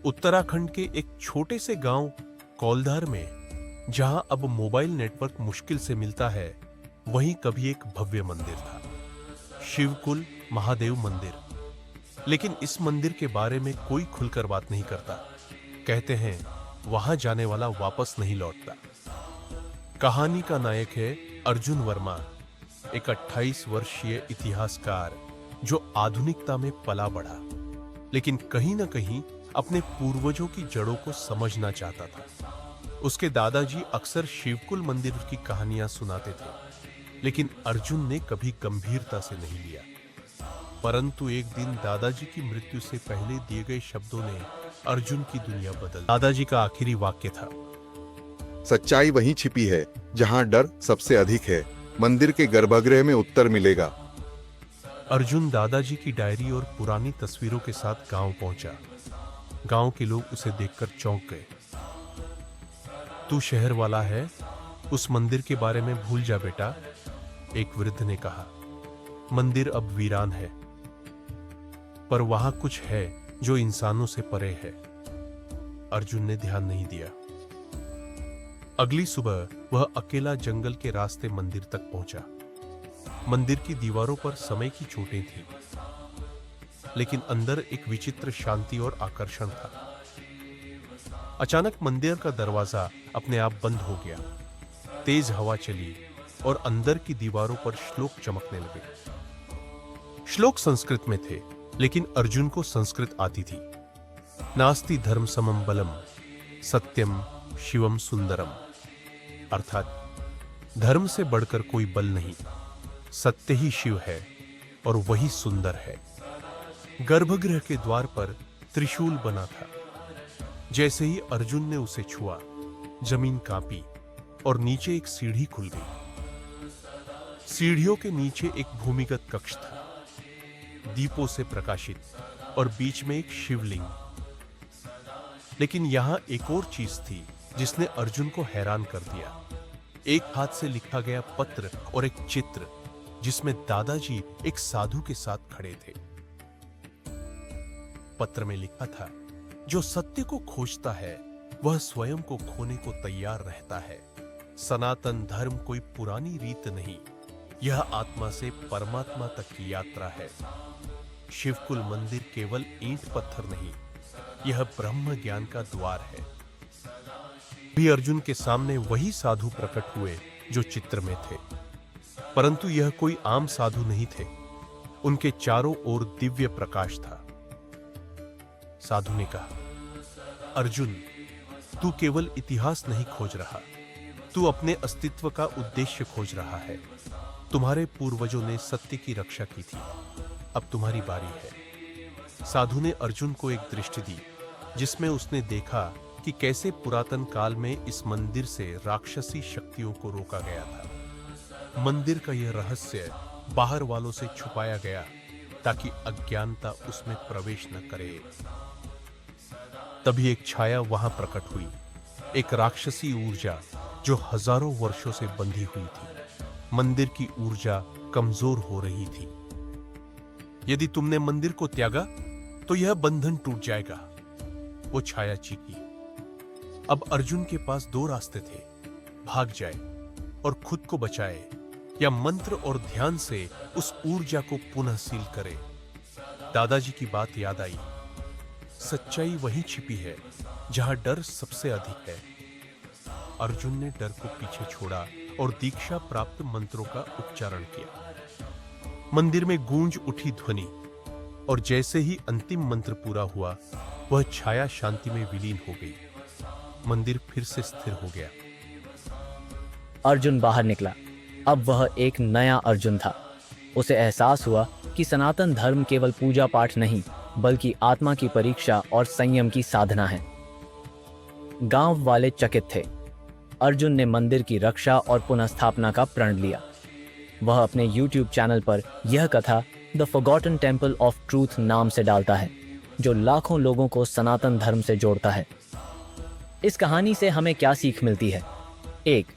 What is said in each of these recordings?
उत्तराखंड के एक छोटे से गांव कौलधार में, जहां अब मोबाइल नेटवर्क मुश्किल से मिलता है, वहीं कभी एक भव्य मंदिर था, शिवकुल महादेव मंदिर। लेकिन इस मंदिर के बारे में कोई खुलकर बात नहीं करता। कहते हैं वहां जाने वाला वापस नहीं लौटता। कहानी का नायक है अर्जुन वर्मा, एक 28 वर्षीय इतिहासकार जो आधुनिकता में पला बढ़ा, लेकिन कहीं ना कहीं अपने पूर्वजों की जड़ों को समझना चाहता था। उसके दादाजी अक्सर शिवकुल मंदिर की कहानियां सुनाते थे, लेकिन अर्जुन ने कभी गंभीरता से नहीं लिया। परंतु एक दिन दादाजी की मृत्यु से पहले दिए गए शब्दों ने अर्जुन की दुनिया बदल। दादाजी का आखिरी वाक्य था, सच्चाई वहीं छिपी है जहां डर सबसे अधिक है। मंदिर के गर्भगृह में उत्तर मिलेगा। अर्जुन दादाजी की डायरी और पुरानी तस्वीरों के साथ गांव पहुंचा। गांव के लोग उसे देखकर चौंक गए। तू शहर वाला है, उस मंदिर के बारे में भूल जा बेटा, एक वृद्ध ने कहा। मंदिर अब वीरान है, पर वहां कुछ है जो इंसानों से परे है। अर्जुन ने ध्यान नहीं दिया। अगली सुबह वह अकेला जंगल के रास्ते मंदिर तक पहुंचा। मंदिर की दीवारों पर समय की चोटें थीं, लेकिन अंदर एक विचित्र शांति और आकर्षण था। अचानक मंदिर का दरवाजा अपने आप बंद हो गया। तेज हवा चली और अंदर की दीवारों पर श्लोक चमकने लगे। श्लोक संस्कृत में थे, लेकिन अर्जुन को संस्कृत आती थी। नास्ति धर्म समम बलम, सत्यम शिवम सुंदरम। अर्थात धर्म से बढ़कर कोई बल नहीं, सत्य ही शिव है और वही सुंदर है। गर्भगृह के द्वार पर त्रिशूल बना था। जैसे ही अर्जुन ने उसे छुआ, जमीन कांपी और नीचे एक सीढ़ी खुल गई। सीढ़ियों के नीचे एक भूमिगत कक्ष था, दीपों से प्रकाशित, और बीच में एक शिवलिंग। लेकिन यहां एक और चीज थी जिसने अर्जुन को हैरान कर दिया। एक हाथ से लिखा गया पत्र और एक चित्र जिसमें दादाजी एक साधु के साथ खड़े थे। पत्र में लिखा था, जो सत्य को खोजता है वह स्वयं को खोने को तैयार रहता है। सनातन धर्म कोई पुरानी रीत नहीं, यह आत्मा से परमात्मा तक की यात्रा है। शिवकुल मंदिर केवल ईंट पत्थर नहीं, यह ब्रह्म ज्ञान का द्वार है। भी अर्जुन के सामने वही साधु प्रकट हुए जो चित्र में थे, परंतु यह कोई आम साधु नहीं थे। उनके चारों ओर दिव्य प्रकाश था। साधु ने कहा, अर्जुन, तू केवल इतिहास नहीं खोज रहा, तू अपने अस्तित्व का उद्देश्य खोज रहा है। तुम्हारे पूर्वजों ने सत्य की रक्षा की थी, अब तुम्हारी बारी है। साधु ने अर्जुन को एक दृष्टि दी, जिसमें उसने देखा कि कैसे पुरातन काल में इस मंदिर से राक्षसी शक्तियों को रोका गया था। मंदिर का यह रहस्य बाहर वालों से छुपाया गया ताकि अज्ञानता उसमें प्रवेश न करे। तभी एक छाया वहां प्रकट हुई, एक राक्षसी ऊर्जा जो हजारों वर्षों से बंधी हुई थी। मंदिर की ऊर्जा कमजोर हो रही थी। यदि तुमने मंदिर को त्यागा तो यह बंधन टूट जाएगा, वो छाया चीखी। अब अर्जुन के पास दो रास्ते थे, भाग जाए और खुद को बचाए, या मंत्र और ध्यान से उस ऊर्जा को पुनः सील करे। दादाजी की बात याद आई, सच्चाई वहीं छिपी है जहां डर सबसे अधिक है। अर्जुन ने डर को पीछे छोड़ा और दीक्षा प्राप्त मंत्रों का उच्चारण किया। मंदिर में गूंज उठी ध्वनि, और जैसे ही अंतिम मंत्र पूरा हुआ, वह छाया शांति में विलीन हो गई। मंदिर फिर से स्थिर हो गया। अर्जुन बाहर निकला। अब वह एक नया अर्जुन था। उसे एहसास हुआ कि सनातन धर्म केवल पूजा पाठ नहीं, बल्कि आत्मा की परीक्षा और संयम की साधना है। गांव वाले चकित थे। अर्जुन ने मंदिर की रक्षा और पुनर्स्थापना का प्रण लिया। वह अपने YouTube चैनल पर यह कथा the forgotten temple of truth नाम से डालता है, जो लाखों लोगों को सनातन धर्म से जोड़ता है। इस कहानी से हमें क्या सीख मिलती है? 1.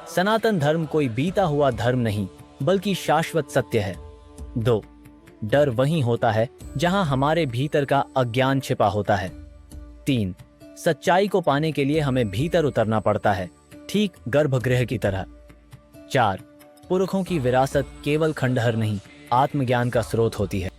सनातन धर्म कोई बीता हुआ धर्म नहीं, बल्कि शाश्वत सत्य है। 2. डर वहीं होता है जहां हमारे भीतर का अज्ञान छिपा होता है। 3. सच्चाई को पाने के लिए हमें भीतर उतरना पड़ता है, ठीक गर्भगृह की तरह. 4. पुरखों की विरासत केवल खंडहर नहीं, आत्मज्ञान का स्रोत होती है.